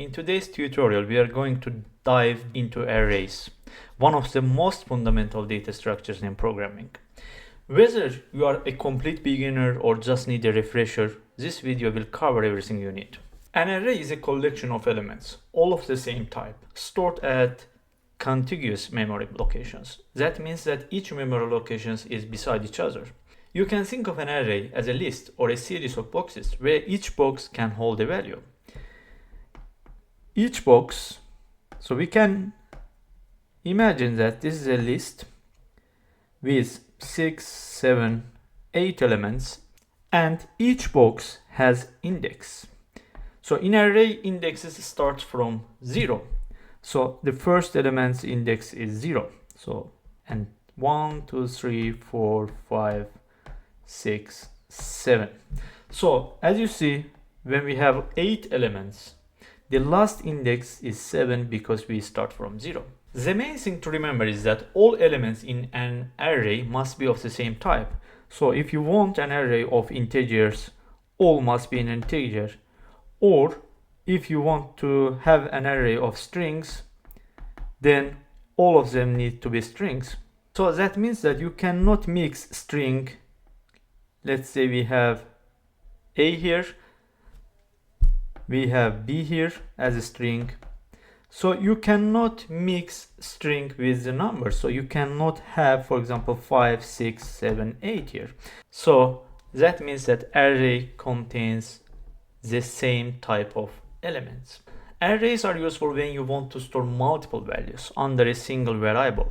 In today's tutorial, we are going to dive into arrays, one of the most fundamental data structures in programming. Whether you are a complete beginner or just need a refresher, this video will cover everything you need. An array is a collection of elements, all of the same type, stored at contiguous memory locations. That means that each memory locations is beside each other. You can think of an array as a list or a series of boxes where each box can hold a value. Each box, so we can imagine that this is a list with 6, 7, 8 elements, and each box has index. So in array, indexes start from 0. So the first element's index is 0. So, and 1, 2, 3, 4, 5, 6, 7. So as you see, when we have 8 elements, the last index is 7 because we start from 0. The main thing to remember is that all elements in an array must be of the same type. So if you want an array of integers, all must be an integer. Or if you want to have an array of strings, then all of them need to be strings. So that means that you cannot mix string. Let's say we have A here, we have B here as a string. So you cannot mix string with the number. So you cannot have, for example, 5, 6, 7, 8 here. So that means that array contains the same type of elements. Arrays are useful when you want to store multiple values under a single variable.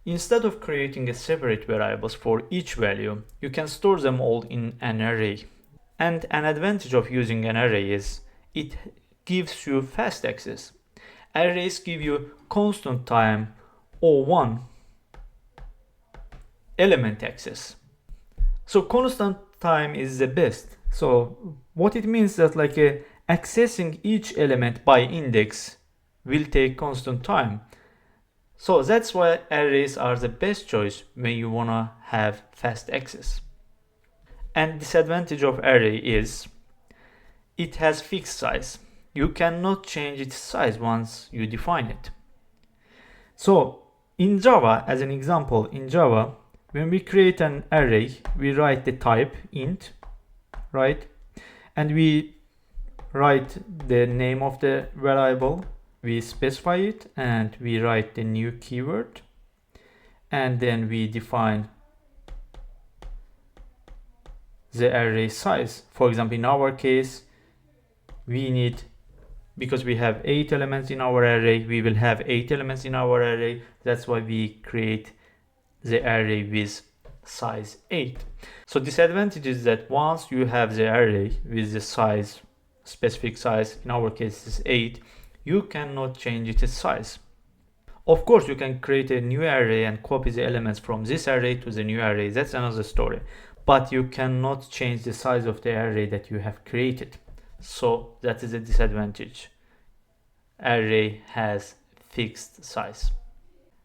Instead of creating a separate variables for each value, you can store them all in an array. And an advantage of using an array is it gives you fast access. Arrays give you constant time or one element access. So constant time is the best. So what it means that accessing each element by index will take constant time. So that's why arrays are the best choice when you wanna have fast access. And disadvantage of array is it has fixed size. You cannot change its size once you define it. So in Java, as an example, in Java, when we create an array, we write the type int, right? And we write the name of the variable, we specify it, and we write the new keyword, and then we define the array size. For example, in our case, we need, because we have 8 elements in our array, we will have 8 elements in our array. That's why we create the array with size 8. So disadvantage is that once you have the array with the size, specific size, in our case is 8, you cannot change its size. Of course, you can create a new array and copy the elements from this array to the new array. That's another story. But you cannot change the size of the array that you have created. So that is a disadvantage. Array has fixed size.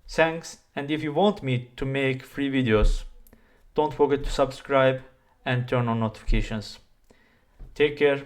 Thanks, and if you want me to make free videos, don't forget to subscribe and turn on notifications. Take care.